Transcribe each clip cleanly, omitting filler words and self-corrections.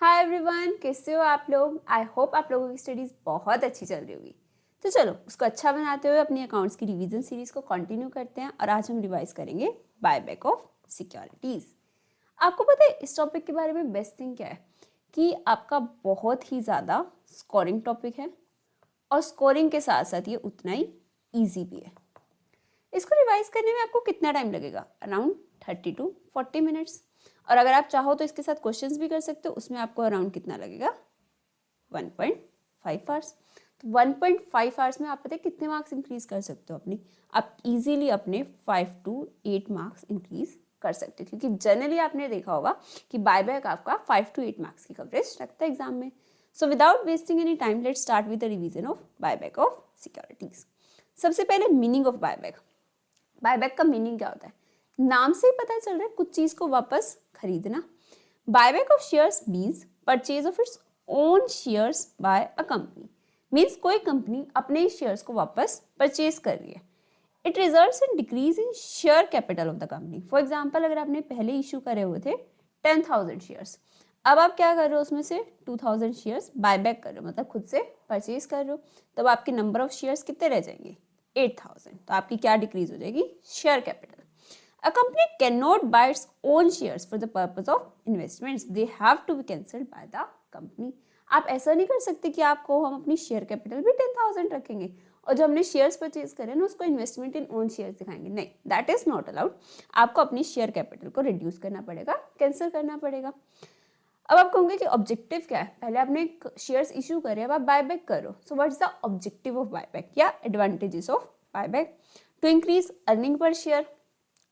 Hi everyone, कैसे हो आप लोग। आई होप आप लोगों की स्टडीज़ बहुत अच्छी चल रही होगी। तो चलो उसको अच्छा बनाते हुए अपनी अकाउंट्स की रिवीजन सीरीज को कंटिन्यू करते हैं और आज हम रिवाइज करेंगे बायबैक ऑफ सिक्योरिटीज़। आपको पता है इस टॉपिक के बारे में बेस्ट थिंग क्या है कि आपका बहुत ही ज़्यादा स्कोरिंग टॉपिक है और स्कोरिंग के साथ साथ ये उतना ही ईजी भी है। इसको रिवाइज करने में आपको कितना टाइम लगेगा? Around 30 to 40 minutes. और अगर आप चाहो तो इसके साथ क्वेश्चंस भी कर सकते हो, उसमें आपको अराउंड कितना लगेगा? 1.5 आवर्स। तो 1.5 आवर्स में आप पता है कितने मार्क्स इंक्रीज कर सकते हो अपनी? आप इजीली अपने 5 to 8 मार्क्स इंक्रीज कर सकते हो, क्योंकि जनरली आपने देखा होगा कि बायबैक आपका 5 to 8 मार्क्स की कवरेज रखता है एग्जाम में। So without wasting any time let's start with the revision of buyback of securities. सबसे पहले मीनिंग ऑफ बायबैक। बायबैक का मीनिंग क्या होता है? नाम से ही पता चल रहा है कुछ चीज को वापस खरीदना। Buyback of shares means purchase of its own shares by a company. Means कोई कंपनी अपने शेयर्स को वापस परचेज कर रही है। It results in decrease in share capital of the company. For example, अगर आपने पहले इशू करे हुए थे 10,000 शेयर्स, अब आप क्या कर रहे हो, उसमें से 2,000 शेयर्स बायबैक कर रहे हो, मतलब खुद से परचेज कर रहे हो, तब आपके नंबर ऑफ शेयर्स कितने रह जाएंगे? 8,000। तो आपकी क्या डिक्रीज हो जाएगी? Share capital. A company cannot buy its own shares for the purpose of investments. They have to be cancelled by the company. आप ऐसा नहीं कर सकते कि आपको हम अपनी शेयर कैपिटल भी 10,000 रखेंगे और जो हमने शेयर्स परचेज करे ना उसको इन्वेस्टमेंट इन ओन शेयर्स दिखाएंगे। नहीं, दैट इज नॉट अलाउड। आपको अपनी शेयर कैपिटल को रिड्यूस करना पड़ेगा, कैंसिल करना पड़ेगा। अब आप कहोगे कि ऑब्जेक्टिव क्या है? पहले आपने शेयर्स इशू करे, अब आप बायबैक करो। So what is the objective of buyback या advantages of buyback? To increase earning per share.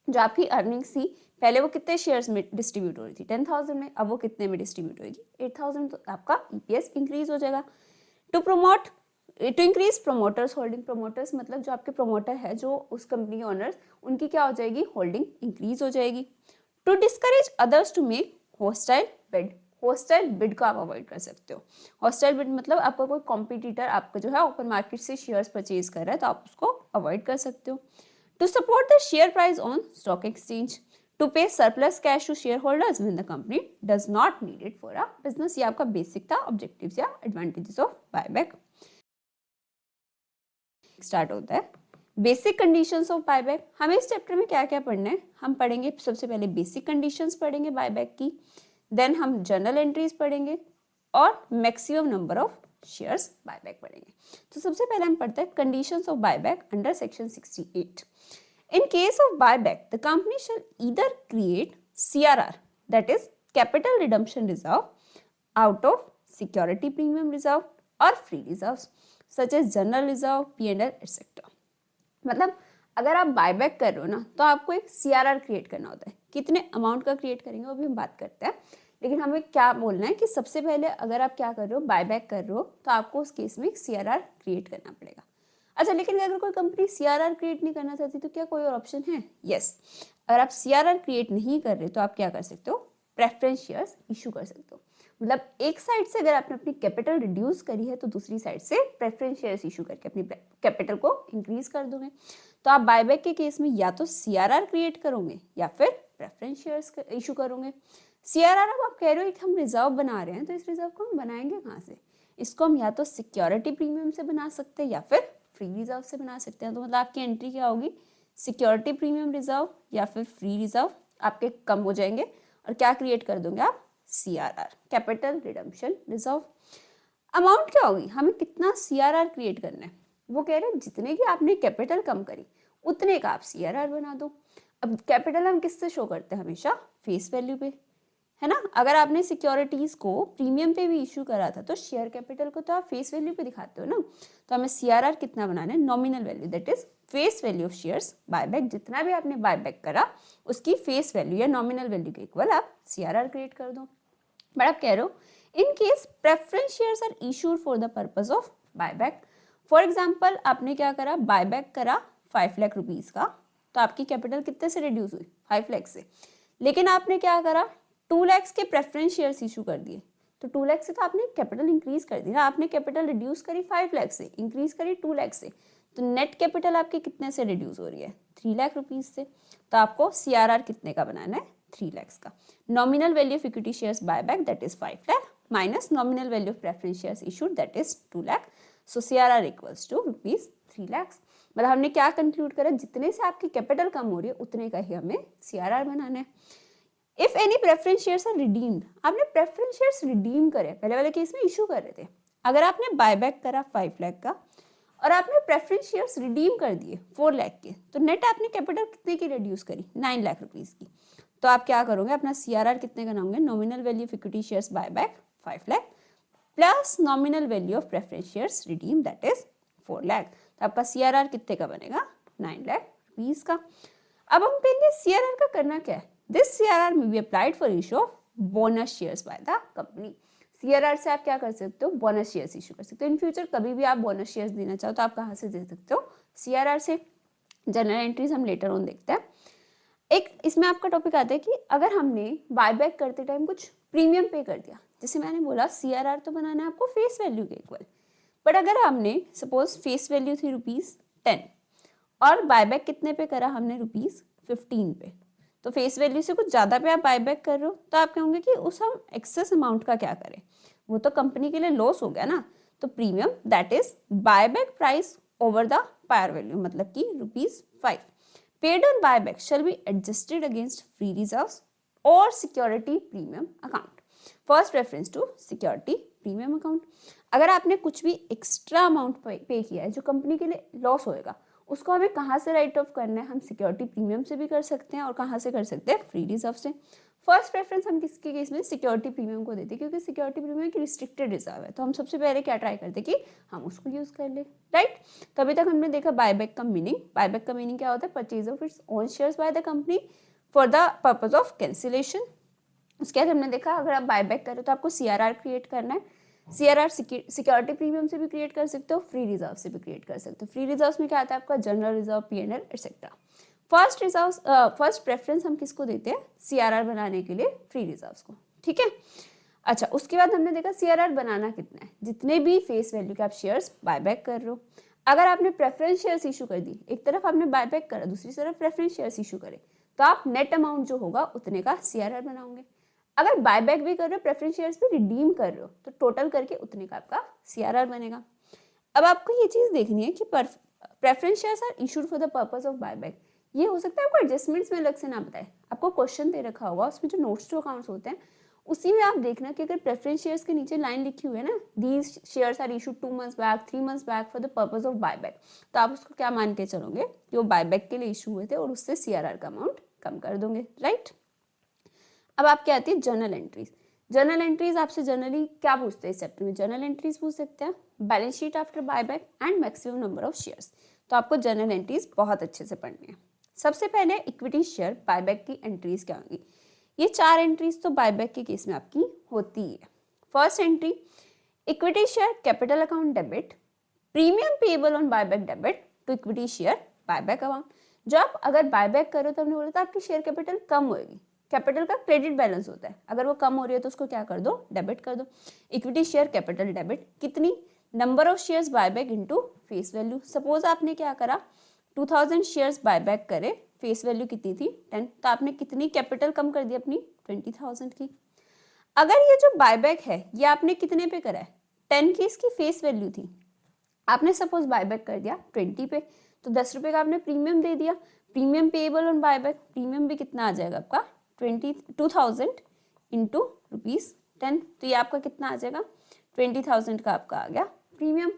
जो आपकी अर्निंग्स थी पहले वो कितने शेयर्स में डिस्ट्रीब्यूट हो रही थी? 10,000 में, अब वो कितने में डिस्ट्रीब्यूट होगी? 8,000। तो आपका ईपीएस इंक्रीज हो जाएगा। To increase promoters holding. Promoters मतलब जो आपके प्रोमोटर है, जो उस कंपनी के ओनर्स, उनकी क्या हो जाएगी? होल्डिंग इंक्रीज हो जाएगी। To discourage others to make hostile bid. Hostile bid को आप अवॉइड कर सकते हो। हॉस्टाइल बिड मतलब आपका कोई कॉम्पिटिटर आपका जो है ओपन मार्केट से शेयर्स परचेज कर रहा है, तो आप उसको अवॉइड कर सकते हो। To support the share price on stock exchange, to pay surplus cash to shareholders when the company does not need it for a business। ये आपका बेसिक था ऑब्जेक्टिव्स या एडवांटेजेस ऑफ बायबैक। स्टार्ट होता है basic conditions of buyback. हमें इस chapter में क्या क्या पढ़ना है? हम पढ़ेंगे सबसे पहले बेसिक कंडीशंस पढ़ेंगे बायबैक की, देन हम जर्नल एंट्रीज पढ़ेंगे और maximum number of shares buyback पढ़ेंगे। तो सबसे पहले हम पढ़ते हैं conditions of buyback under section 68। In case of buyback, the company shall either create CRR, that is capital redemption reserve, out of security premium reserve or free reserves such as general reserve, P&L, etc. मतलब अगर आप buyback कर रहे हो ना, तो आपको एक सीआरआर क्रिएट करना होता है। कितने अमाउंट का क्रिएट करेंगे वो भी हम बात करते हैं, लेकिन हमें क्या बोलना है कि सबसे पहले अगर आप क्या कर रहे हो, बायबैक कर रहे हो, तो आपको उस केस में एक सीआरआर क्रिएट करना पड़ेगा। अच्छा, लेकिन अगर कोई कंपनी सीआरआर क्रिएट नहीं करना चाहती तो क्या कोई और ऑप्शन है? यस। अगर आप सीआरआर क्रिएट नहीं कर रहे तो आप क्या कर सकते हो? प्रेफरेंस शेयर्स इशू कर सकते हो। मतलब एक साइड से अगर आपने अपनी कैपिटल रिड्यूस करी है तो दूसरी साइड से प्रेफरेंस शेयर्स इशू करके अपनी कैपिटल को इंक्रीज कर दोगे। तो आप बायबैक के केस में या तो सीआरआर क्रिएट करोगे या फिर प्रेफरेंस शेयर्स इशू करोगे। सीआरआर अब आप कह रहे हो कि हम रिजर्व बना रहे हैं, तो इस रिजर्व को हम बनाएंगे कहाँ से? इसको हम या तो सिक्योरिटी प्रीमियम से बना सकते हैं या फिर फ्री रिजर्व से बना सकते हैं। तो मतलब आपकी एंट्री क्या होगी? सिक्योरिटी प्रीमियम रिजर्व या फिर फ्री रिजर्व आपके कम हो जाएंगे और क्या क्रिएट कर दोगे आप? CRR, capital redemption reserve. Amount क्या होगी? हमें कितना सीआरआर क्रिएट करना है? वो कह रहे हैं जितने की आपने कैपिटल कम करी उतने का आप सीआरआर बना दो। अब कैपिटल हम किससे शो करते हैं? हमेशा फेस वैल्यू पे, है ना। अगर आपने सिक्योरिटीज को प्रीमियम पे भी इशू करा था तो शेयर कैपिटल को तो आप फेस वैल्यू पे दिखाते हो ना। तो हमें सीआरआर कितना बनाना है? Nominal value, that is face value of shares buyback. जितना भी आपने बायबैक करा उसकी फेस वैल्यू या नॉमिनल वैल्यू के इक्वल आप सीआरआर क्रिएट कर दो। बट आप कह रहे हो in case preference shares are issued for the purpose of buyback. For example, आपने क्या करा? बायबैक करा 5 लाख रुपीज का, तो आपकी कैपिटल कितने से रिड्यूस हुई? 5 लाख से। लेकिन आपने क्या करा? 2 लाख के प्रेफरेंस शेयर्स इशू कर दिए, तो 2 लाख से तो आपने कैपिटल इंक्रीज कर दी ना। आपने कैपिटल रिड्यूस करी 5 लाख से, इंक्रीज करी 2 लाख से, तो नेट कैपिटल आपकी कितने से रिड्यूस हो रही है? 3 लाख रुपीज से। तो आपको सीआरआर कितने का बनाना है? 3 लाख का। Nominal value of equity shares buyback that is 5 lakh minus nominal value of preference shares issued, that is 2 lakh. So CRR equals to rupees 3 lakhs. मतलब हमने क्या कंक्लूड करा, जितने से आपकी कैपिटल कम हो रही है उतने का ही हमें CRR बनाना है. If any preference shares are redeemed, आपने प्रेफरेंस शेयर्स रिडीम करे, पहले वाले केस में इशू कर रहे थे. अगर आपने बायबैक करा 5 लाख का और आपने प्रेफरेंस शेयर्स रिडीम कर दिए 4 लाख के, तो नेट आपने कैपिटल कितने की रिड्यूस करी, 9 लाख रुपीस की. तो आप क्या करोगे, अपना CRR कितने का नाओगे, nominal value of equity shares buyback 5 lakh plus nominal value of preference shares redeem, that is 4 lakh. तो आपका CRR कितने का बनेगा, 9 लाख रुपीस का. अब हम कहेंगे CRR का करना क्या है. This CRR may be applied for issue of bonus shares by the company. CRR से आप क्या कर सकते हो, बोनस शेयर्स इशू कर सकते हो. इन फ्यूचर कभी भी आप बोनस शेयर्स देना चाहो तो आप कहाँ से दे सकते हो, CRR से. जनरल एंट्रीज हम लेटर ऑन देखते हैं. एक इसमें आपका टॉपिक आता है कि अगर हमने बायबैक करते टाइम कुछ प्रीमियम पे कर दिया, जैसे मैंने बोला CRR तो बनाना है आपको फेस वैल्यू के इक्वल, बट अगर हमने सपोज फेस वैल्यू थी ₹10 और बायबैक कितने पे करा हमने, ₹15 पे, तो फेस वैल्यू से कुछ ज़्यादा पे आप बायबैक कर रहे हो, तो आप कहोगे कि उस हम एक्सेस अमाउंट का क्या करें, वो तो कंपनी के लिए लॉस हो गया ना. तो premium that is buyback price over the par value, मतलब कि ₹5 paid on buyback shall be adjusted against free reserves or security premium account. First reference to security premium account. अगर आपने कुछ भी एक्स्ट्रा अमाउंट पे किया है जो कंपनी के लिए लॉस होएगा, उसको हमें कहाँ से राइट ऑफ करना है, हम सिक्योरिटी प्रीमियम से भी कर सकते हैं और कहाँ से कर सकते हैं, फ्री रिजर्व से. फर्स्ट प्रेफरेंस हम किसके केस में सिक्योरिटी प्रीमियम को देते हैं, क्योंकि सिक्योरिटी प्रीमियम की रिस्ट्रिक्टेड रिजर्व है, तो हम सबसे पहले क्या ट्राई करते कि हम उसको यूज कर ले, राइट. तो अभी तक हमने देखा बायबैक का मीनिंग. बायबैक का मीनिंग क्या होता है, purchase of its own shares bye the company for the purpose of cancellation. उसके बाद हमने देखा अगर आप बायबैक करो तो आपको CRR क्रिएट करना है. CRR सिक्योरिटी प्रीमियम से भी क्रिएट कर सकते हो, फ्री रिजर्व से भी क्रिएट कर सकते हो. फ्री रिजर्व में क्या आता है आपका, general reserve, P&L etcetera. First preference हम किसको देते हैं, CRR बनाने के लिए फ्री रिजर्व्स को, ठीक है. अच्छा, उसके बाद हमने देखा CRR बनाना कितना है, जितने भी फेस वैल्यू के आप शेयर्स बायबैक कर रहे हो. अगर आपने प्रेफरेंस शेयर्स इशू कर दी, एक तरफ आपने बायबैक करा, दूसरी तरफ प्रेफरेंस शेयर्स इशू करे, तो आप नेट अमाउंट जो होगा उतने का CRR बनाओगे. अगर बायबैक भी कर रहे हो, प्रेफरेंस शेयर्स भी रिडीम कर रहे हो, तो टोटल करके उतने का आपका CRR बनेगा. अब आपको ये चीज देखनी है कि preference shares are issued for the purpose of buyback. ये हो सकता है आपको एडजस्टमेंट्स में अलग से ना बताए, आपको क्वेश्चन दे रखा होगा, उसमें जो नोट्स टू अकाउंट्स होते हैं उसी में आप देखना कि अगर प्रेफरेंस शेयर्स के नीचे लाइन लिखी हुई है ना, these shares are issued 2 months back, 3 months back for the purpose of buyback, तो आप उसको क्या मान के चलोगे कि वो बायबैक के लिए इशू हुए थे और उससे CRR का अमाउंट कम कर दोगे, राइट. अब आपके आती है जर्नल एंट्रीज. जर्नल एंट्रीज आपसे जनरली क्या पूछते हैं इस चैप्टर में, जर्नल एंट्रीज पूछ सकते हैं, balance sheet after buyback and maximum number of shares. तो आपको जर्नल एंट्रीज बहुत अच्छे से पढ़नी है. सबसे पहले इक्विटी शेयर बायबैक की एंट्रीज क्या होंगी. ये 4 एंट्रीज तो बायबैक के केस में आपकी होती है. First entry, equity share capital account debit, premium payable on buyback debit to equity share buyback amount. जो आप अगर बायबैक करो तो हमने बोला था आपकी शेयर कैपिटल कम होगी, कैपिटल का क्रेडिट बैलेंस होता है, अगर वो कम हो रही है तो उसको क्या कर दो, डेबिट कर दो. इक्विटी शेयर कैपिटल डेबिट कितनी, number of shares buyback into face value. Suppose आपने क्या करा, 2000 शेयर्स बायबैक करे, फेस वैल्यू कितनी थी 10, तो आपने कितनी कैपिटल कम कर दी अपनी 20,000 की. अगर ये जो बायबैक है ये आपने कितने पे करा है, 10 की इसकी फेस वैल्यू थी, आपने सपोज बायबैक कर दिया 20 पे, तो 10 रुपए का आपने प्रीमियम दे दिया. Premium payable on buyback, premium भी कितना आ जाएगा आपका 22,000 इंटू ₹10, तो ये आपका कितना आ जाएगा 20,000 का आपका आ गया प्रीमियम.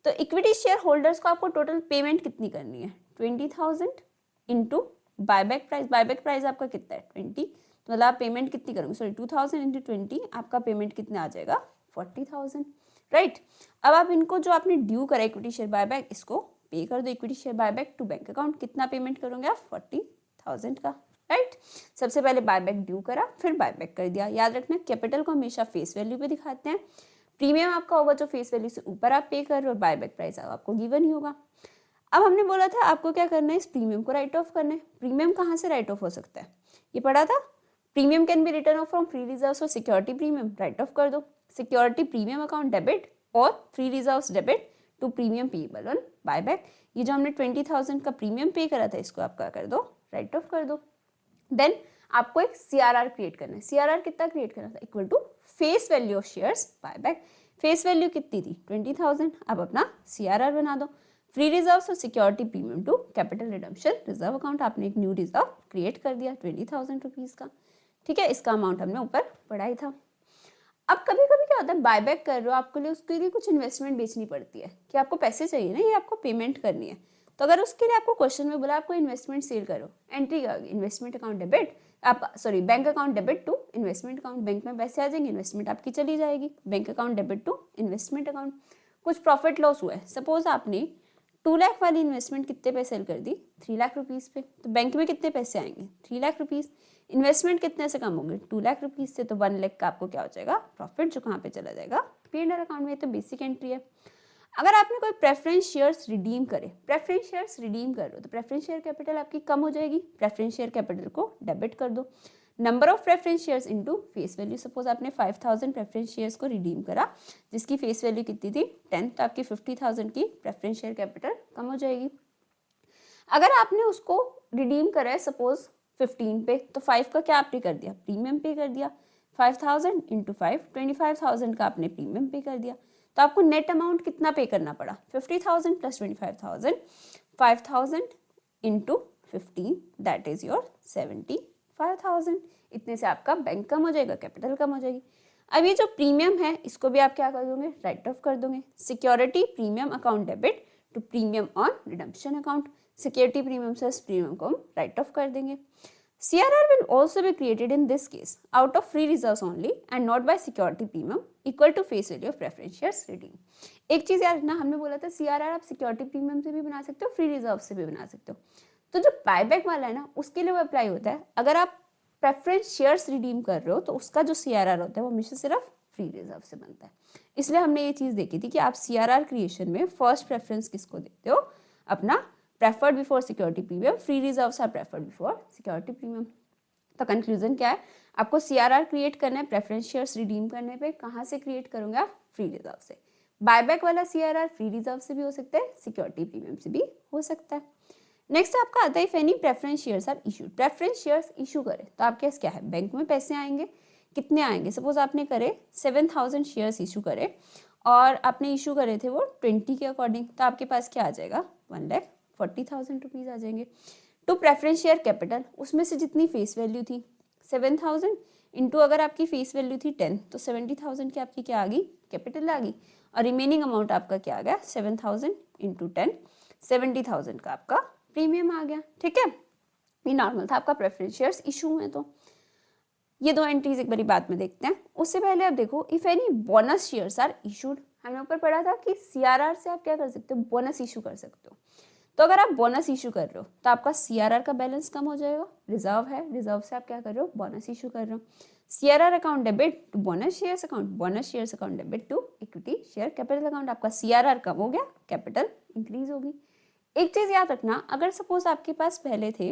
तो इक्विटी शेयर होल्डर्स को आपको टोटल पेमेंट कितनी करनी है, 20,000 into buyback price. Buyback price आपका कितना है 20, तो मतलब आप पेमेंट कितनी करोगे, सॉरी 2000 इंटू 20, आपका पेमेंट कितना आ जाएगा 40,000, राइट. अब आप इनको जो आपने ड्यू करा इक्विटी शेयर बायबैक, इसको पे कर दो. Equity share buyback to bank account, कितना पेमेंट करोगे आप 40,000 का, राइट. सबसे पहले बायबैक ड्यू करा, फिर बायबैक कर दिया. याद रखना कैपिटल को हमेशा फेस वैल्यू पे दिखाते हैं. प्रीमियम आपका होगा जो फेस वैल्यू से ऊपर आप पे कर रहे हो, और बायबैक प्राइस आपको गिवन ही होगा. अब हमने बोला था आपको क्या करना है, इस प्रीमियम को राइट ऑफ करना है. प्रीमियम कहाँ से राइट ऑफ हो सकता है, ये पढ़ा था, premium can be return off from free reserves और सिक्योरिटी प्रीमियम, राइट ऑफ कर दो. सिक्योरिटी प्रीमियम अकाउंट डेबिट और free reserves debit to premium payable on buyback. ये जो हमने 20,000 का प्रीमियम पे करा था इसको आप क्या कर दो, राइट ऑफ कर दो. देन आपको एक CRR क्रिएट करना है. CRR कितना क्रिएट करना था, equal to face value of shares buy back. Face value कितनी थी 20,000, अब अपना CRR बना दो। फ्री रिजर्व और security premium to capital redemption reserve account, आपने एक न्यू रिजर्व क्रिएट कर दिया 20,000 रुपीज का, ठीक है। इसका अमाउंट हमने ऊपर पढ़ाई था। अब कभी कभी क्या होता है बायबैक कर रहे हो, आपके लिए उसके लिए कुछ इन्वेस्टमेंट बेचनी पड़ती है कि आपको पैसे चाहिए ना, ये आपको पेमेंट करनी है। तो अगर उसके लिए आपको क्वेश्चन में बोला आपको इन्वेस्टमेंट सेल करो, एंट्री क्या होगी, इन्वेस्टमेंट अकाउंट डेबिट, आप sorry bank account debit to investment account, bank में पैसे आ जाएंगे, इन्वेस्टमेंट आपकी चली जाएगी, bank account debit to investment account. कुछ प्रॉफिट लॉस हुआ है, सपोज आपने 2 लाख वाली इन्वेस्टमेंट कितने पे सेल कर दी, 3 लाख रुपीज़ पे, तो बैंक में कितने पैसे आएंगे 3 लाख रुपीज़। इन्वेस्टमेंट कितने से कम होंगे 2 लाख रुपीज़ से, तो 1 लाख का आपको क्या हो जाएगा प्रॉफिट, जो कहाँ पे चला जाएगा P&L अकाउंट में। तो बेसिक एंट्री है। अगर आपने कोई प्रेफरेंस शेयर्स रिडीम करे, प्रेफरेंस शेयर्स रिडीम कर लो तो प्रेफरेंस शेयर कैपिटल आपकी कम हो जाएगी, प्रेफरेंस शेयर कैपिटल को डेबिट कर दो। Number of preference shares into face value, suppose आपने 5,000 प्रेफरेंस शेयर्स को रिडीम करा जिसकी फेस वैल्यू कितनी थी 10, तो आपकी 50,000 की प्रेफरेंस शेयर कैपिटल कम हो जाएगी। अगर आपने उसको रिडीम करा है सपोज 15 पे, तो 5 का क्या आपने कर दिया प्रीमियम पे कर दिया, 5,000 इंटू 5 25,000 का आपने प्रीमियम पे कर दिया, तो आपको नेट अमाउंट कितना पे करना पड़ा 50,000 plus 25,000, 5,000 into 15 that is your 75,000। इतने से आपका बैंक कम हो जाएगा, कैपिटल कम हो जाएगी। अब ये जो प्रीमियम है इसको भी आप क्या कर दोगे राइट ऑफ कर दोगे, security premium account debit to premium on redemption account, security premium से प्रीमियम को हम राइट ऑफ कर देंगे। CRR will also be created in this case out of free reserves only and not by security premium equal to face value of preference shares redeem। एक चीज याद रखना, हमने बोला था CRR आप सिक्योरिटी प्रीमियम से भी बना सकते हो, फ्री रिजर्व से भी बना सकते हो। तो जो बायबैक वाला है ना उसके लिए वो अप्लाई होता है, अगर आप प्रेफरेंस शेयर्स रिडीम कर रहे हो तो उसका जो CRR होता है वो हमेशा सिर्फ फ्री रिजर्व से बनता है। इसलिए हमने ये चीज देखी थी कि आप CRR क्रिएशन में फर्स्ट प्रेफरेंस किसको देते हो, अपना preferred before security premium, free reserves are preferred before security premium। तो कंक्लूजन क्या है, आपको CRR क्रिएट करना है प्रेफरेंस शेयर्स रिडीम करने पे, कहाँ से क्रिएट करोगे आप फ्री रिजर्व से। बायबैक वाला CRR फ्री रिजर्व से भी हो सकता है, सिक्योरिटी प्रीमियम से भी हो सकता है। नेक्स्ट आपका आता है if any preference shares are issued, preference shares issue करे तो आपके पास क्या है बैंक में पैसे आएंगे, कितने आएंगे, सपोज आपने करे 7,000 शेयर्स इशू करे और आपने इशू करे थे वो 20 के अकॉर्डिंग, तो आपके पास क्या आ जाएगा 1,40,000 रुपीज़ आ जाएंगे। टू प्रेफरेंस शेयर कैपिटल, उसमें से जितनी फेस वैल्यू थी 7,000 इंटू अगर आपकी फेस वैल्यू थी 10 तो 70,000 की आपकी क्या आ गई कैपिटल आ गई, और रिमेनिंग अमाउंट आपका क्या आ गया 7,000 इंटू 10 70,000 का आपका प्रीमियम आ गया, ठीक है। ये नॉर्मल था, आपका प्रेफरेंस शेयर्स इशू हुए। तो ये दो एंट्रीज एक बारी बाद में देखते हैं। उससे पहले आप देखो if any bonus shares are issued, हमने ऊपर पढ़ा था कि CRR से आप क्या कर सकते हो बोनस इशू कर सकते हो। तो अगर आप बोनस इशू कर रहे हो तो आपका CRR का बैलेंस कम हो जाएगा, रिजर्व है, रिजर्व से आप क्या कर रहे हो बोनस इशू कर रहे हो। CRR account debit to bonus shares account, bonus shares account debit to equity share capital account, आपका CRR कम हो गया, कैपिटल इंक्रीज होगी। एक चीज याद रखना, अगर सपोज आपके पास पहले थे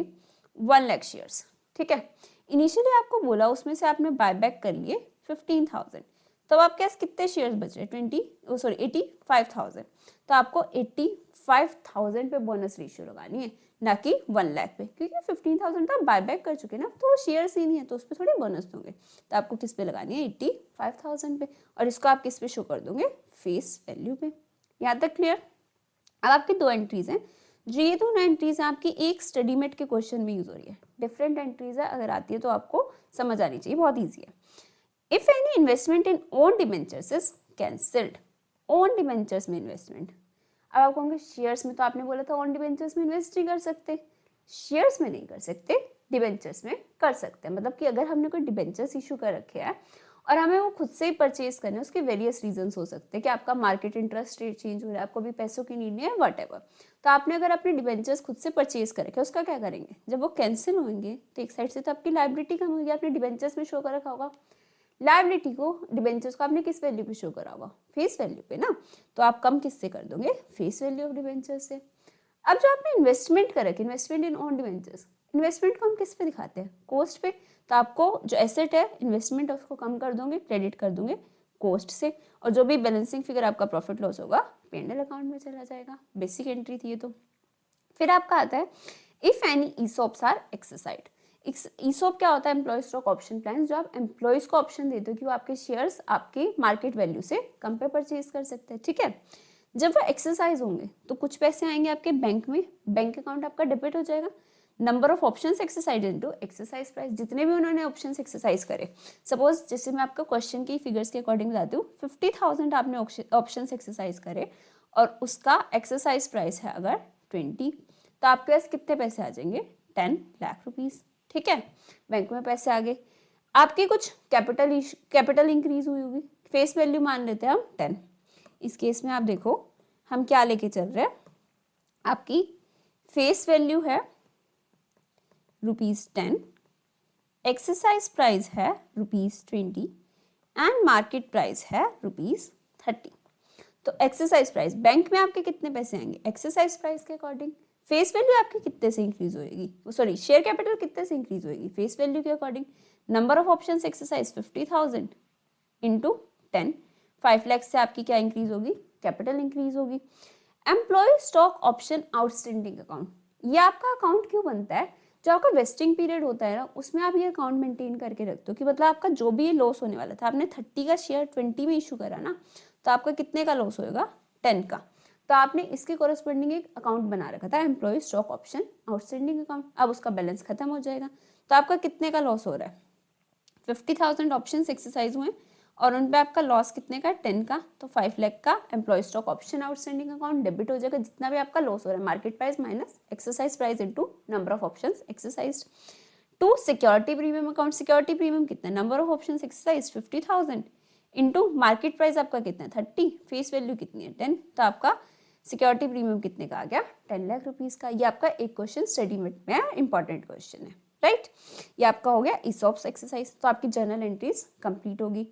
1 लाख शेयर्स, ठीक है, इनिशियली आपको बोला उसमें से आपने बायबैक कर लिए 15,000, तो अब आपके पास कितने शेयर्स बच रहे 85,000, तो आपको 85,000 पे बोनस रेशियो लगानी है, ना कि 1 लाख पे, क्योंकि 15,000 तो आप बायबैक कर चुके ना, तो शेयर्स ही नहीं है तो उस पर थोड़े बोनस दोगे, तो आपको किस पे लगानी है 85,000 पे, और इसको आप किस पे शो कर दोगे फेस वैल्यू पे। यहाँ तक क्लियर। अब आपकी दो एंट्रीज हैं, जो ये दोनों एंट्रीज हैं आपकी एक स्टडी मेट के क्वेश्चन में यूज हो रही है, डिफरेंट एंट्रीज है, अगर आती है तो आपको समझ आनी चाहिए, बहुत ईजी है। If any investment in own debentures is cancelled, own debentures में इन्वेस्टमेंट, अब आप कहोगे शेयर्स में तो आपने बोला था ओन डिबेंचर्स में इन्वेस्ट नहीं कर सकते, शेयर्स में नहीं कर सकते, डिबेंचर्स में कर सकते हैं। मतलब कि अगर हमने कोई डिबेंचर्स इशू कर रखे हैं और हमें वो खुद से ही परचेज करना है, उसके वेरियस रीजंस हो सकते हैं कि आपका मार्केट इंटरेस्ट रेट चेंज हो रहा है, आपको भी पैसों की नीड नहीं है, व्हाटएवर, तो आपने अगर अपने डिबेंचर्स खुद से परचेज कर रखे, उसका क्या करेंगे, जब वो कैंसिल होंगे तो एक साइड से तो आपकी लायबिलिटी कम होगी, आपने डिबेंचर्स में शो कर रखा होगा, लायबिलिटी को डिबेंचर्स को आपने किस वैल्यू पे शो करा होगा फेस वैल्यू पे ना, तो आप कम किससे कर दोगे फेस वैल्यू ऑफ डिबेंचर्स से। अब जो आपने इन्वेस्टमेंट कर रखे, इन्वेस्टमेंट इन ओन डिबेंचर्स, इन्वेस्टमेंट को हम किस पे दिखाते हैं कॉस्ट पे, तो आपको जो एसेट है इन्वेस्टमेंट उसको कम कर दोगे, क्रेडिट कर दोगे कॉस्ट से, और जो भी बैलेंसिंग फिगर आपका प्रॉफिट लॉस होगा P&L अकाउंट में चला जाएगा। बेसिक एंट्री थी ये। तो फिर आपका आता है if any ESOPs are exercise, ESOP क्या होता है? एम्प्लॉय स्टॉक ऑप्शन प्लान, जो आप एम्प्लॉयज को ऑप्शन देते हो कि वो आपके शेयर्स आपकी मार्केट वैल्यू से कम पे परचेज कर सकते हैं, ठीक है। जब वो एक्सरसाइज होंगे तो कुछ पैसे आएंगे आपके बैंक में, बैंक अकाउंट आपका डेबिट हो जाएगा। Number of options exercise into exercise price, जितने भी उन्होंने ऑप्शंस एक्सरसाइज करे। सपोज जैसे मैं आपको क्वेश्चन की फिगर्स के अकॉर्डिंग बताती हूँ, 50,000 आपने ऑप्शंस एक्सरसाइज करे और उसका एक्सरसाइज प्राइस है अगर 20, तो आपके पास कितने पैसे आ जाएंगे? 10 लाख रुपीस, ठीक है। बैंक में पैसे आ गए। आपकी कुछ कैपिटल इंक्रीज हुई होगी, फेस वैल्यू मान लेते हैं हम 10। इस केस में आप देखो हम क्या लेके चल रहे हैं, आपकी फेस वैल्यू है ₹10, एक्सरसाइज प्राइस है ₹20 एंड मार्केट प्राइस है ₹30। तो एक्सरसाइज प्राइस बैंक में आपके कितने पैसे आएंगे? एक्सरसाइज प्राइस के अकॉर्डिंग। फेस वैल्यू आपकी कितने से इंक्रीज होएगी? सॉरी, शेयर कैपिटल कितने से इंक्रीज होएगी? फेस वैल्यू के according. Number of options exercise 50,000 into 10, 5 lakh से आपकी क्या इंक्रीज होगी? कैपिटल इंक्रीज होगी। Employ stock option outstanding account, ये आपका अकाउंट क्यों बनता है? जो आपका वेस्टिंग पीरियड होता है ना, उसमें आप ये अकाउंट मेंटेन करके रखते हो कि मतलब आपका जो भी लॉस होने वाला था, आपने 30 का शेयर 20 में इशू करा ना, तो आपका कितने का लॉस होएगा? 10 का। तो आपने इसके कोरस्पॉन्डिंग एक अकाउंट बना रखा था, employ stock option outstanding account. अब उसका बैलेंस खत्म हो जाएगा, तो आपका कितने का लॉस हो रहा है? 50,000 ऑप्शन एक्सरसाइज हुए और उन पे आपका लॉस कितने का? 10 का। तो 5 लाख का employ stock option outstanding account debit हो जाएगा, जितना भी आपका लॉस हो रहा है, market price minus exercise price into number of options exercise. To security premium account, security premium कितना? Number of options exercise 50,000 into market price आपका कितना है? 30, फेस वैल्यू कितनी है? 10, तो आपका सिक्योरिटी प्रीमियम कितने का आ गया? 10 लाख रुपीज का। ये आपका एक क्वेश्चन स्टडी में इंपॉर्टेंट क्वेश्चन है, राइट। ये आपका हो गया ईसॉप्स एक्सरसाइज। तो आपकी जर्नल एंट्रीज कंप्लीट होगी।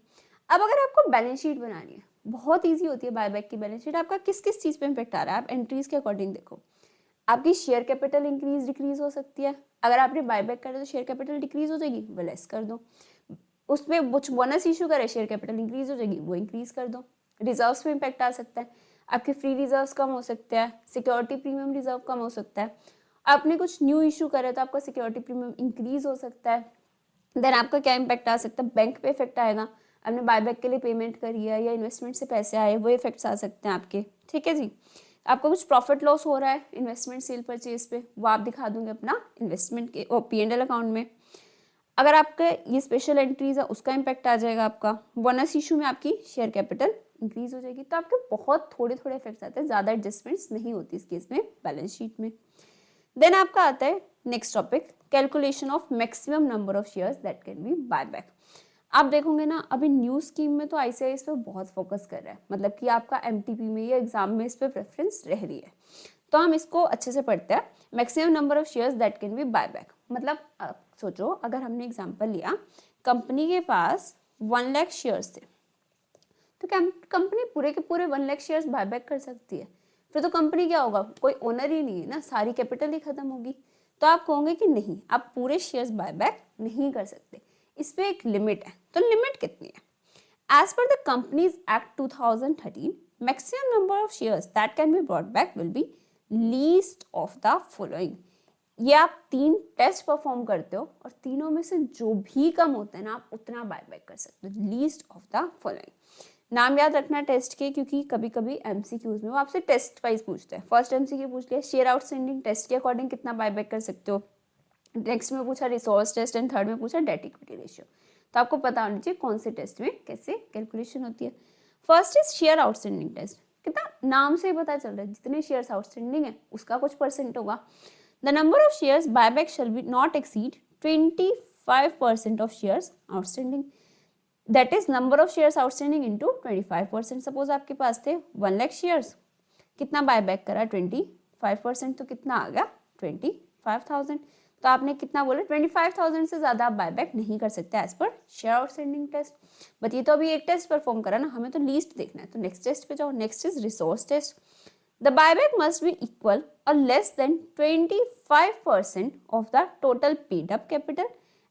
अब अगर आपको बैलेंस शीट बनानी है, बहुत ईजी होती है बायबैक की बैलेंस शीट। आपका किस किस चीज पे इम्पैक्ट आ रहा है, आप एंट्रीज के अकॉर्डिंग देखो। आपकी शेयर कैपिटल इंक्रीज डिक्रीज हो सकती है, अगर आपने बायबैक करे तो शेयर कैपिटल डिक्रीज हो जाएगी, वो लेस कर दो। उसमें कुछ बोनस इशू करे, शेयर कैपिटल इंक्रीज हो जाएगी, वो इंक्रीज कर दो। रिजर्व्स पे इम्पैक्ट आ सकता है, आपके फ्री रिजर्व्स कम हो सकते हैं, सिक्योरिटी प्रीमियम रिजर्व कम हो सकता है। आपने कुछ न्यू इशू करे तो आपका सिक्योरिटी प्रीमियम इंक्रीज हो सकता है। देन आपका क्या इम्पैक्ट आ सकता है? बैंक पे इफेक्ट आएगा, आपने बायबैक के लिए पेमेंट करी है या इन्वेस्टमेंट से पैसे आए, वो इफेक्ट्स आ सकते हैं आपके, ठीक है जी। आपको कुछ प्रॉफिट लॉस हो रहा है इन्वेस्टमेंट सेल परचेज पे, वो आप दिखा दूंगे अपना इन्वेस्टमेंट के P&L अकाउंट में। अगर आपके ये स्पेशल एंट्रीज है, उसका इम्पैक्ट आ जाएगा आपका। बोनस इशू में आपकी शेयर कैपिटल इंक्रीज हो जाएगी। तो आपके बहुत थोड़े थोड़े इफेक्ट्स आते हैं, ज़्यादा एडजस्टमेंट्स नहीं होती इस केस में बैलेंस शीट में। देन आपका आता है next topic, calculation of maximum number of shares that can B buyback. आप देखोगे ना, अभी न्यू स्कीम में तो ICAI इस पर बहुत फोकस कर रहा है, मतलब कि आपका MTP में या एग्जाम में इस पर प्रेफरेंस रह रही है। तो हम इसको अच्छे से पढ़ते हैं। Maximum number of shares that can B buyback, मतलब सोचो अगर हमने एग्जाम्पल लिया, कंपनी के पास 1 लाख शेयर्स थे, तो क्या कंपनी पूरे के पूरे 1 लाख शेयर्स बायबैक कर सकती है? फिर तो कंपनी क्या होगा, कोई ओनर ही नहीं है ना, सारी कैपिटल ही खत्म होगी। तो आप कहोगे कि नहीं, आप पूरे शेयर्स बायबैक नहीं कर सकते, इस पे एक लिमिट है। तो लिमिट कितनी है? एज पर the companies act 2013, maximum number of shares that can be brought back will be least of the following. ये आप 3 टेस्ट परफॉर्म करते हो और तीनों में से जो भी कम होता है ना, आप उतना बायबैक कर सकते हो। लीस्ट ऑफ द फॉलोइंग, नाम याद रखना टेस्ट के, क्योंकि कभी कभी MCQs में वो आपसे टेस्ट वाइज पूछते हैं। फर्स्ट MCQ पूछ लिया शेयर आउटस्टैंडिंग टेस्ट के अकॉर्डिंग कितना बायबैक कर सकते हो, नेक्स्ट में पूछा रिसोर्स टेस्ट एंड थर्ड में पूछा डेट इक्विटी रेशियो। तो आपको पता होना चाहिए कौन से टेस्ट में कैसे कैलकुलेशन होती है। First is share outstanding test, कितना नाम से ही पता चल रहा है, जितने शेयर्स आउटस्टैंडिंग है उसका कुछ परसेंट होगा। The number of shares buyback shall B not exceed 25% of shares outstanding, that is number of shares outstanding into 25%। Suppose आपके पास थे 1 लाख शेयर्स, कितना बायबैक करा? 25%, तो कितना आ गया? 25,000। तो आपने कितना बोला? 25,000 से ज्यादा आप बायबैक नहीं कर सकते as per share outstanding test. But ये तो अभी एक टेस्ट परफॉर्म करा ना, हमें तो लीस्ट देखना है, तो नेक्स्ट टेस्ट पे जाओ। Next is resource test. The buyback must be equal or less than 25% of the total paid up capital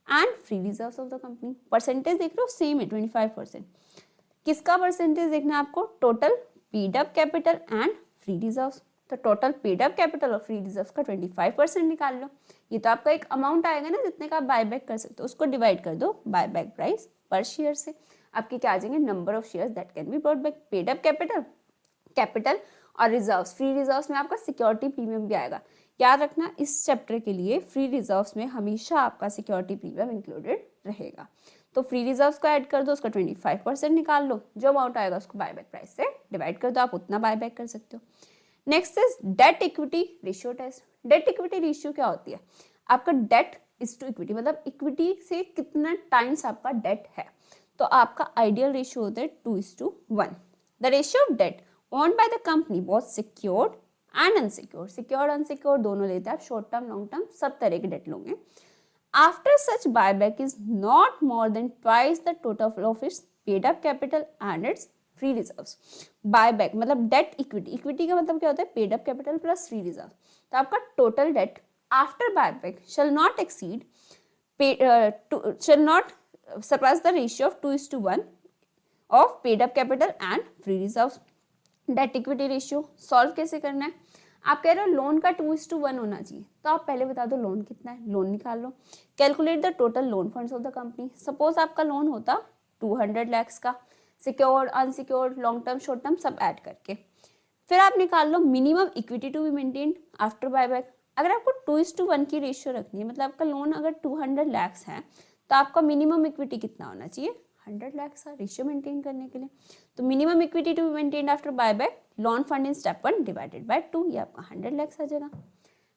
and free reserves of the company. Percentage देख लो सेम है 25%। किसका परसेंटेज देखना है आपको? Total paid up capital and free reserves. तो total paid up capital और free reserve का 25% निकाल लो। ये तो आपका एक अमाउंट आएगा ना जितने का आप बाय बैक कर सकते हो, उसको डिवाइड कर दो buy back price per share से, आपके क्या आ जाएंगे number of shares that can be brought back. Paid up capital और रिजर्व्स, फ्री रिजर्व्स में आपका सिक्योरिटी प्रीमियम भी आएगा। याद रखना इस चैप्टर के लिए फ्री रिजर्व्स में हमेशा आपका सिक्योरिटी प्रीमियम इंक्लूडेड रहेगा। तो फ्री रिजर्व्स को ऐड कर दो, उसका 25% निकाल लो, जो अमाउंट आएगा उसको बायबैक प्राइस से डिवाइड कर दो, आप उतना बायबैक कर सकते हो। Next is debt equity ratio test. Debt equity ratio क्या होती है? आपका डेट इज टू इक्विटी, मतलब इक्विटी से कितना टाइम्स आपका डेट है। तो आपका आइडियल रेशियो होता है 2:1। The ratio of debt owned by the company both secured and unsecured, secured unsecured दोनों लेते हैं आप, शॉर्ट टर्म लॉन्ग टर्म सब तरह के डेट लोगे। After such buyback is not more than twice the total of its paid up capital and its free reserves. Buyback मतलब debt equity, equity का मतलब क्या होता है? Paid up capital plus free reserve. तो आपका total date after buyback shall not exceed shall not surpass the ratio of 2:1 of paid up capital and free reserves. Date equity ratio solve कैसे करना है? आप कह रहे हो लोन का 2:1 होना चाहिए, तो आप पहले बता दो लोन कितना है, लोन निकाल लो। Calculate the total loan funds of the company. Suppose आपका लोन होता 200 lakhs का, secured unsecured long term short term सब ऐड करके। फिर आप निकाल लो minimum equity to be maintained after buyback. अगर आपको 2:1 की रेशियो रखनी है, मतलब आपका लोन अगर 200 lakhs है, तो आपका मिनिमम इक्विटी कितना होना चाहिए? 100 lakhs का रेशियो मेंटेन करने के लिए। तो minimum equity to be maintained after buyback loan fund in step 1 divided by 2, ये आपका 100 lakhs आ जाएगा।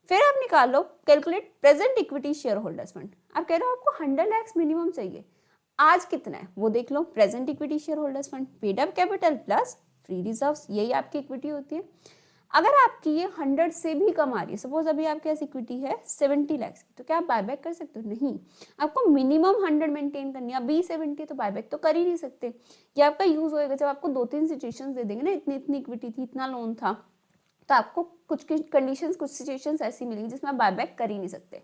फिर आप निकाल लो calculate present equity share holders fund. आप कह रहे हो आपको 100 lakhs मिनिमम चाहिए, आज कितना है वो देख लो। Present equity share holders fund paid up capital plus free reserves, यही आपकी इक्विटी होती है। अगर आपकी ये 100 से भी कम आ रही है, सपोज अभी आपके पास इक्विटी है 70 lakhs की, तो क्या आप बायबैक कर सकते हो? नहीं, आपको मिनिमम 100 मेंटेन करनी है। अभी 70 तो बायबैक तो कर ही नहीं सकते। ये आपका यूज होएगा जब आपको 2-3 सिचुएशंस दे देंगे ना, इतनी इतनी इक्विटी थी, इतना लोन था, तो आपको कुछ कंडीशंस कुछ सिचुएशंस ऐसी मिलेगी जिसमें आप बायबैक कर ही नहीं सकते।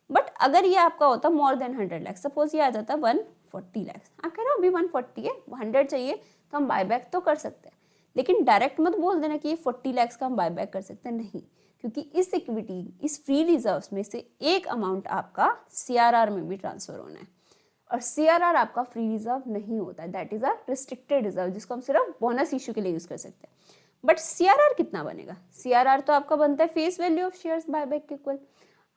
बट अगर ये आपका होता मोर देन 100 lakhs, सपोज ये आ जाता 140 lakhs, आप कह रहे हो अभी 140 है, 100 चाहिए, तो हम बायबैक तो कर सकते हैं। लेकिन डायरेक्ट मत बोल देना कि ये 40 lakhs का हम बायबैक कर सकते हैं, नहीं, क्योंकि इस इक्विटी इस फ्री रिजर्व्स में से एक अमाउंट आपका सीआरआर में भी ट्रांसफर होना है, और सीआरआर आपका फ्री रिजर्व नहीं होता है, that is a restricted reserve, जिसको हम सिर्फ बोनस इश्यू के लिए यूज कर सकते हैं। बट सीआरआर कितना बनेगा? सीआरआर तो आपका बनता है face value of shares buyback के इक्वल।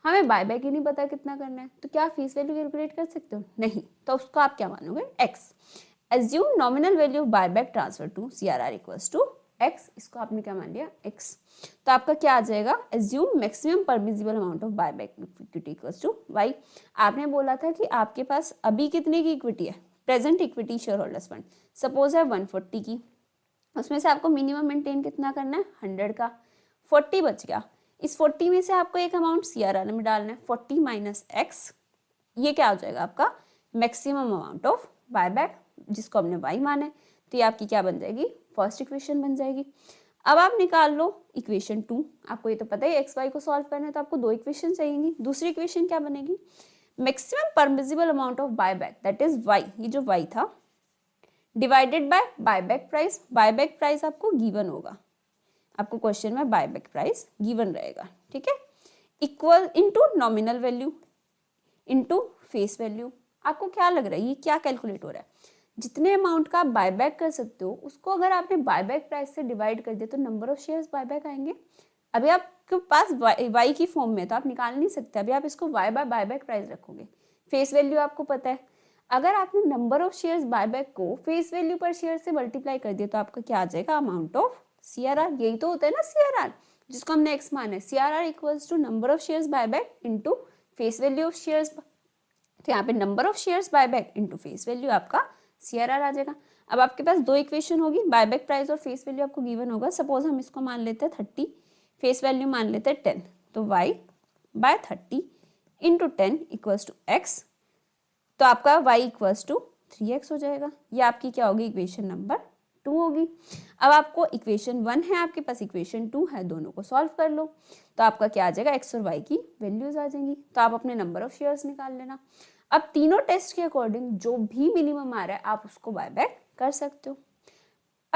हमें बायबैक ही नहीं पता कितना करना है, तो क्या फेस वैल्यू कैलकुलेट कर सकते हो? नहीं, तो उसको आप क्या मानोगे? X. Assume nominal value of buyback transfer to CRR equals to X, इसको आपने क्या मान लिया? एक्स। तो आपका क्या आ जाएगा? Assume maximum permissible amount of buyback equity equals to Y. आपने बोला था कि आपके पास अभी कितने की इक्विटी है? Present equity share holders fund suppose है 140 की, उसमें से आपको मिनिमम मेंटेन कितना करना है? 100 का। 40 बच गया, इस 40 में से आपको एक अमाउंट सीआरआर में डालना है, 40 माइनस एक्स, ये क्या हो जाएगा आपका? मैक्सिमम अमाउंट ऑफ बायबैक, जिसको हमने वाई माना है। तो ये आपकी क्या बन जाएगी? फर्स्ट इक्वेशन बन जाएगी। अब आप निकाल लो इक्वेशन 2। आपको ये तो पता है एक्स वाई को सॉल्व करना है, तो आपको 2 इक्वेशन चाहिएंगी। दूसरी इक्वेशन क्या बनेगी? Maximum permissible amount of buyback that is Y, ये जो वाई था, divided by buyback price. Buyback price आपको गिवन होगा, आपको क्वेश्चन में बायबैक प्राइस गिवन रहेगा, ठीक है, equal into nominal value into face value. आपको क्या लग रहा है ये क्या कैलकुलेट हो रहा है? जितने अमाउंट का आप बायबैक कर सकते हो उसको अगर आपने बायबैक प्राइस से डिवाइड कर दिया तो नंबर ऑफ शेयर्स बायबैक आएंगे। अभी आपके पास वाई की फॉर्म में तो आप निकाल नहीं सकते, अभी आप इसको वाई बाय बायबैक प्राइस रखोगे। फेस वैल्यू आपको पता है, अगर आपने नंबर ऑफ शेयर्स बायबैक को फेस वैल्यू पर शेयर से मल्टीप्लाई कर दिया तो आपका क्या आ जाएगा? Amount of CRR. यही तो होता है ना सीआरआर, जिसको हमने एक्स माना है। CRR equals to number of shares buyback into face value of shares. तो यहाँ पे number of shares buyback into face value आपका सीआरआर आ जाएगा। अब आपके पास 2 इक्वेशन होगी, बायबैक प्राइस और फेस वैल्यू आपको गिवन होगा। सपोज हम इसको मान लेते हैं 30, फेस वैल्यू मान लेते हैं 10, तो y by 30 into 10 equals to X, तो आपका y इक्वल्स टू 3x हो जाएगा। ये आपकी क्या होगी? इक्वेशन नंबर 2 होगी। अब आपको इक्वेशन 1 है आपके पास, इक्वेशन 2 है, दोनों को सॉल्व कर लो तो आपका क्या आ जाएगा? x और y की वैल्यूज आ जाएंगी। तो आप अपने नंबर ऑफ शेयर्स निकाल लेना। अब तीनों टेस्ट के अकॉर्डिंग जो भी मिनिमम आ रहा है आप उसको बायबैक कर सकते हो।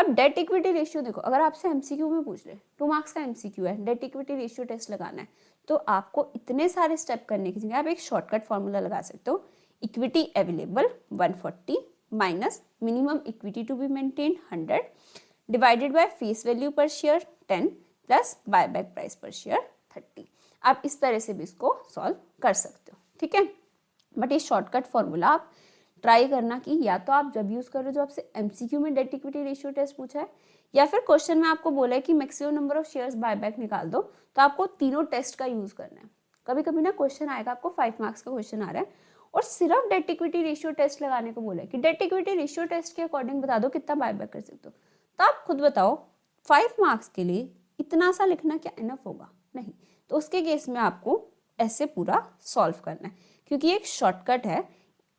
अब डेट इक्विटी रेशियो देखो, अगर आपसे एमसीक्यू में पूछ ले, 2 मार्क्स का एमसीक्यू है, डेट इक्विटी रेशियो टेस्ट लगाना है, तो आपको इतने सारे स्टेप करने की जगह आप एक शॉर्टकट फॉर्मूला लगा सकते हो, equity available 140 minus minimum equity to be maintain 100 divided by face value per share 10 plus buyback price per share 30। आप इस तरह से भी इसको सॉल्व कर सकते हो, ठीक है। बट ये शॉर्टकट फॉर्मूला आप ट्राई करना कि या तो आप जब यूज करो जो आपसे एमसीक्यू में डेट इक्विटी रेशियो टेस्ट पूछा है, या फिर क्वेश्चन में आपको बोला है कि maximum number of shares buyback निकाल दो, तो आपको तीनों टेस्ट का यूज करना है। कभी कभी ना क्वेश्चन आएगा, आपको 5 मार्क्स का क्वेश्चन आ रहा है और सिर्फ डेट इक्विटी रेशियो टेस्ट लगाने को बोला है कि डेट इक्विटी रेशियो टेस्ट के अकॉर्डिंग बता दो कितना बायबैक कर सकते हो। तो आप खुद बताओ 5 मार्क्स के लिए इतना सा लिखना क्या इनफ होगा? नहीं। तो उसके केस में आपको ऐसे पूरा सॉल्व करना है, क्योंकि एक शॉर्टकट है।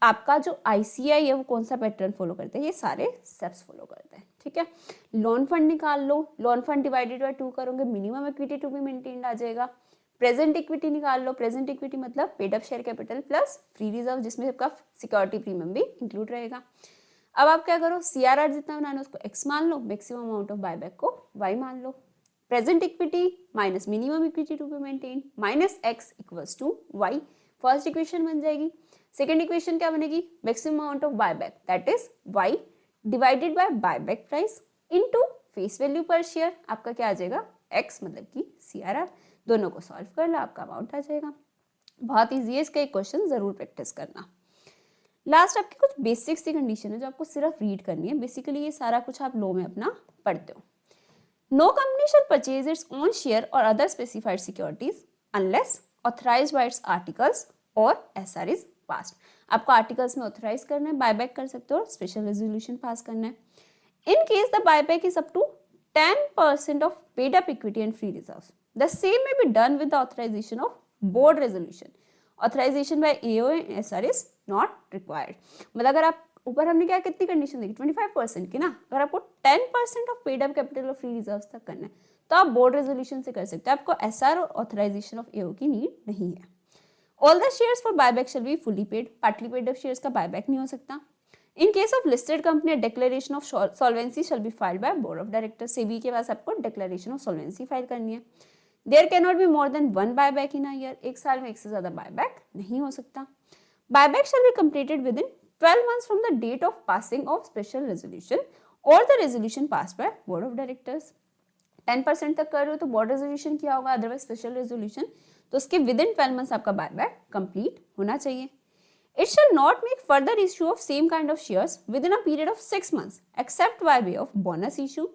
आपका जो आईसीआई है वो कौन सा पैटर्न फॉलो करते हैं? ये सारे स्टेप्स फॉलो करते हैं, ठीक है। लोन फंड निकाल लो, लोन फंड डिवाइडेड बाय 2 करोगे, minimum equity to be maintained आ जाएगा। प्रेजेंट इक्विटी निकाल लो, प्रेजेंट इक्विटी मतलब paid up share capital plus free reserve, जिसमें आपका सिक्योरिटी प्रीमियम भी इंक्लूड रहेगा। अब आप क्या करो, सीआरआर जितना बनाना है उसको x मान लो, मैक्सिमम अमाउंट ऑफ बायबैक को y मान लो। Present equity minus minimum equity to be maintain minus x equals to y, first equation बन जाएगी। सेकेंड इक्वेशन क्या बनेगी? Maximum amount of buyback that is y divided by buyback price into face value per share, आपका क्या आ जाएगा? x मतलब कि सीआरआर। दोनों को सॉल्व कर लो, आपका अमाउंट आ जाएगा। बहुत ईजी है, इसका एक क्वेश्चन जरूर प्रैक्टिस करना। लास्ट आपकी कुछ बेसिक्स की कंडीशन है जो आपको सिर्फ रीड करनी है। बेसिकली ये सारा कुछ आप लो में अपना पढ़ते हो। No company shall purchase its own share or other specified securities unless authorised by its articles or SR is passed. आपको आर्टिकल्स में ऑथराइज करना है, बायबैक कर सकते हो और स्पेशल रेजोल्यूशन पास करना है। In case the buyback is up to 10% of paid up equity and free reserves, the same may be done with the authorization of board resolution. Authorization by AO and SR is not required. मतलब अगर आप ऊपर हमने क्या कितनी condition देखी? 25% की ना। अगर आपको 10% ऑफ पेड अप कैपिटल और फ्री रिजर्व्स तक करना है तो आप बोर्ड रेजोल्यूशन से कर सकते हैं, आपको एसआर और ऑथराइजेशन ऑफ एओ की नीड नहीं है। All the shares for buyback shall be fully paid, partly paid up shares का बायबैक नहीं हो सकता। In case of listed company declaration of solvency shall be filed by board of directors. SEBI के पास आपको डिक्लेरेशन ऑफ सॉल्वेंसी फाइल करनी है। There can not be more than 1 buyback in a year, एक साल में एक से ज्यादा बायबैक नहीं हो सकता। Buyback shall be completed with in 12 months from the date of passing of special resolution or the resolution passed by board of directors। 10% तक कर रहे हो तो बोर्ड रेजोल्यूशन किया होगा, अदरवाइज स्पेशल रेजोल्यूशन, तो उसके विद इन 12 months आपका बायबैक कंप्लीट होना चाहिए। It shall not make further issue of same kind of shares within a period of 6 months except by way of bonus issue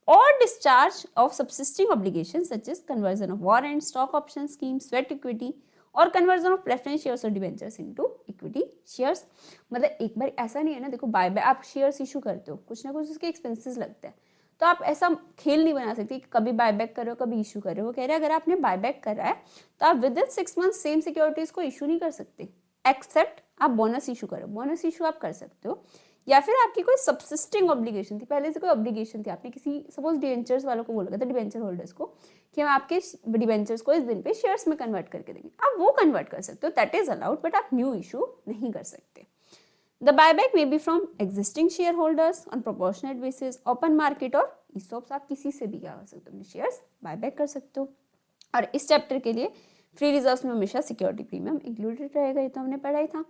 or discharge of subsisting obligations such as conversion of warrants, stock option schemes, sweat equity और conversion of preference shares और debentures into equity shares. मतलब एक बार ऐसा नहीं है ना, देखो buyback आप शेयर्स इशू करते हो, कुछ ना कुछ उसके एक्सपेंसेस लगते हैं, तो आप ऐसा खेल नहीं बना सकते कि कभी बायबैक कर रहे हो कभी इशू कर रहे हो। वो कह रहे हैं अगर आपने बायबैक करा है तो आप with in 6 months same securities को इशू नहीं कर सकते, एक्सेप्ट आप बोनस इशू करो। बोनस इशू आप कर सकते हो, या फिर आपकी कोई सबसिस्टिंग ऑब्लिगेशन थी, पहले से कोई ऑब्लिगेशन थी, आपने किसी सपोज डिबेंचर्स वालों को बोला था, डिबेंचर होल्डर्स को, कि हम आपके डिबेंचर्स को इस दिन पे शेयर्स में कन्वर्ट करके देंगे, आप वो कन्वर्ट कर सकते हो, दैट इज अलाउड, बट आप न्यू इशू नहीं कर सकते। The buyback may be from existing share holders on proportionate basis, open market और ईसॉप्स, आप किसी से भी क्या कर सकते हो, अपने शेयर्स बायबैक कर सकते हो। और इस चैप्टर के लिए फ्री रिजर्व्स में हमेशा सिक्योरिटी प्रीमियम इंक्लूडेड रहेगा, ये तो हमने पढ़ा ही था।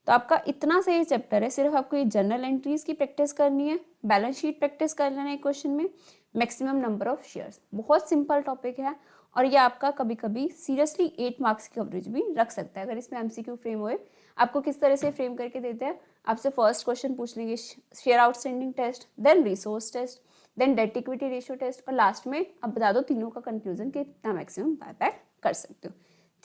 तो आपका इतना सही चैप्टर है, सिर्फ आपको ये जनरल एंट्रीज की प्रैक्टिस करनी है, बैलेंस शीट प्रैक्टिस कर लेना है क्वेश्चन में, मैक्सिमम नंबर ऑफ शेयर्स, बहुत सिंपल टॉपिक है और ये आपका कभी कभी सीरियसली 8 मार्क्स की कवरेज भी रख सकता है अगर इसमें एमसीक्यू फ्रेम होए। आपको किस तरह से फ्रेम करके देते हैं, आपसे फर्स्ट क्वेश्चन पूछ लेंगे share outstanding test, then resource test, then debt equity ratio test और लास्ट में अब बता दो तीनों का कंक्लूजन कि कितना मैक्सिमम बायबैक कर सकते हो।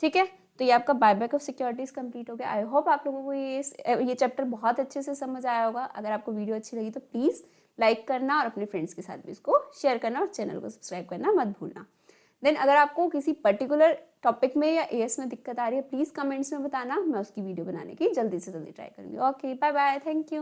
ठीक है, तो ये आपका बायबैक ऑफ सिक्योरिटीज कंप्लीट हो गया। आई होप आप लोगों को ये चैप्टर बहुत अच्छे से समझ आया होगा। अगर आपको वीडियो अच्छी लगी तो प्लीज़ लाइक करना और अपने फ्रेंड्स के साथ भी इसको शेयर करना और चैनल को सब्सक्राइब करना मत भूलना। देन अगर आपको किसी पर्टिकुलर टॉपिक में या एएस में दिक्कत आ रही है प्लीज़ कमेंट्स में बताना, मैं उसकी वीडियो बनाने की जल्दी से जल्दी ट्राई करूँगी। Okay, bye bye, thank you.